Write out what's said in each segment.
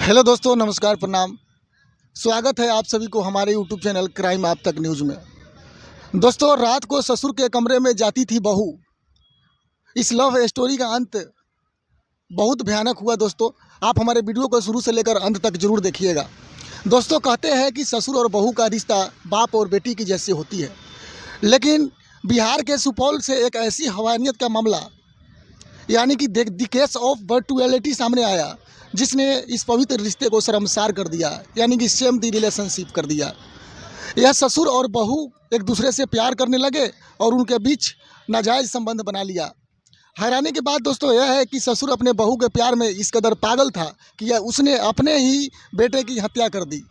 Hello दोस्तों, नमस्कार, प्रणाम। स्वागत है आप सभी को हमारे यूट्यूब चैनल क्राइम आप तक न्यूज़ में। दोस्तों, रात को ससुर के कमरे में जाती थी बहू। इस लव स्टोरी का अंत बहुत भयानक हुआ। दोस्तों, आप हमारे वीडियो को शुरू से लेकर अंत तक जरूर देखिएगा। दोस्तों, कहते हैं कि ससुर और बहू का रिश्ता बाप और बेटी की जैसे होती है, लेकिन बिहार के सुपौल से एक ऐसी हवानियत का मामला यानी कि द केस ऑफ वर्चुअलिटी सामने आया, जिसने इस पवित्र रिश्ते को शर्मसार कर दिया, यानी कि सेम दी रिलेशनशिप कर दिया। यह ससुर और बहू एक दूसरे से प्यार करने लगे और उनके बीच नाजायज़ संबंध बना लिया। हैरानी की बात दोस्तों यह है कि ससुर अपने बहू के प्यार में इस कदर पागल था कि यह उसने अपने ही बेटे की हत्या कर दी।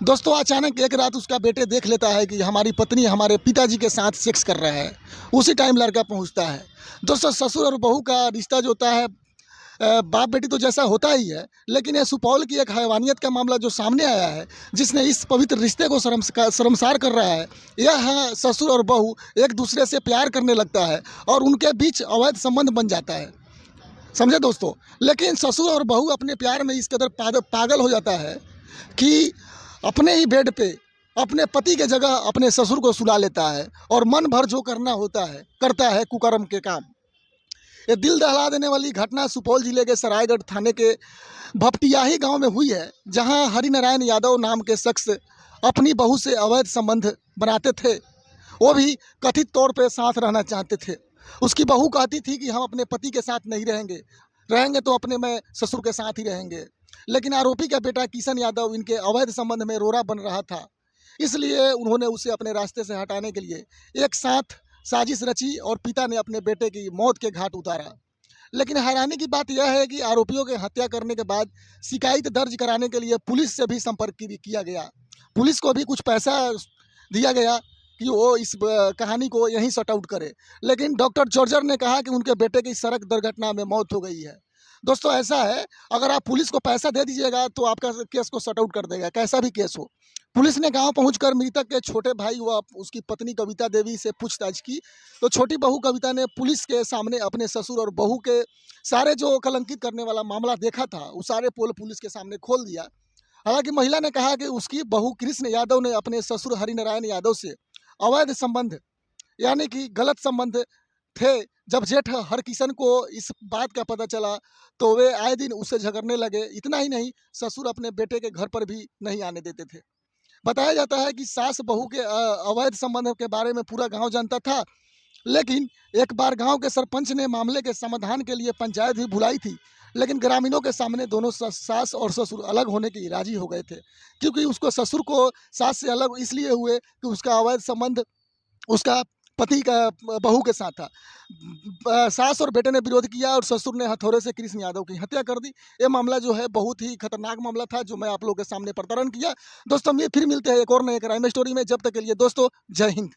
दोस्तों, अचानक एक रात उसका बेटे देख लेता है कि हमारी पत्नी हमारे पिताजी के साथ सेक्स कर रहा है। उसी टाइम लड़का पहुंचता है। दोस्तों, ससुर और बहू का रिश्ता जो होता है बाप बेटी तो जैसा होता ही है, लेकिन यह सुपौल की एक हैवानियत का मामला जो सामने आया है, जिसने इस पवित्र रिश्ते को शर्मसार कर रहा है। यह है ससुर और बहू एक दूसरे से प्यार करने लगता है और उनके बीच अवैध संबंध बन जाता है। समझे दोस्तों? लेकिन ससुर और बहू अपने प्यार में इस कदर पागल हो जाता है कि अपने ही बेड पे अपने पति के जगह अपने ससुर को सुला लेता है और मन भर जो करना होता है करता है कुकर्म के काम। ये दिल दहला देने वाली घटना सुपौल जिले के सरायगढ़ थाने के भपटियाही गांव में हुई है, जहां हरिनारायण यादव नाम के शख्स अपनी बहू से अवैध संबंध बनाते थे। वो भी कथित तौर पे साथ रहना चाहते थे। उसकी बहू कहती थी कि हम अपने पति के साथ नहीं रहेंगे, रहेंगे तो अपने मैं ससुर के साथ ही रहेंगे। लेकिन आरोपी का बेटा किशन यादव इनके अवैध संबंध में रोड़ा बन रहा था, इसलिए उन्होंने उसे अपने रास्ते से हटाने के लिए एक साथ साजिश रची और पिता ने अपने बेटे की मौत के घाट उतारा। लेकिन हैरानी की बात यह है कि आरोपियों के हत्या करने के बाद शिकायत दर्ज कराने के लिए पुलिस से भी संपर्क किया गया। पुलिस को भी कुछ पैसा दिया गया कि वो इस कहानी को यहीं सॉर्ट आउट करे। लेकिन डॉक्टर जॉर्जर ने कहा कि उनके बेटे की सड़क दुर्घटना में मौत हो गई है। दोस्तों, ऐसा है, अगर आप पुलिस को पैसा दे दीजिएगा तो आपका केस को सॉर्ट आउट कर देगा, कैसा भी केस हो। पुलिस ने गांव पहुंचकर मृतक के छोटे भाई व उसकी पत्नी कविता देवी से पूछताछ की, तो छोटी बहू कविता ने पुलिस के सामने अपने ससुर और बहू के सारे जो कलंकित करने वाला मामला देखा था, वो सारे पोल पुलिस के सामने खोल दिया। हालांकि महिला ने कहा कि उसकी बहू कृष्ण यादव ने अपने ससुर हरिनारायण यादव से अवैध संबंध यानी कि गलत संबंध थे। जब जेठ हरकिशन को इस बात का पता चला तो वे आए दिन उससे झगड़ने लगे। इतना ही नहीं, ससुर अपने बेटे के घर पर भी नहीं आने देते थे। बताया जाता है कि सास बहू के अवैध संबंध के बारे में पूरा गांव जानता था, लेकिन एक बार गांव के सरपंच ने मामले के समाधान के लिए पंचायत भी बुलाई थी। लेकिन ग्रामीणों के सामने दोनों सास और ससुर अलग होने के लिए राजी हो गए थे, क्योंकि उसको ससुर को सास से अलग इसलिए हुए कि उसका अवैध संबंध उसका पति का बहू के साथ था। सास और बेटे ने विरोध किया और ससुर ने हथौड़े से कृष्ण यादव की हत्या कर दी। ये मामला जो है बहुत ही खतरनाक मामला था, जो मैं आप लोगों के सामने प्रताड़न किया। दोस्तों, हम ये फिर मिलते हैं एक और नए क्राइम स्टोरी में। जब तक के लिए दोस्तों, जय हिंद।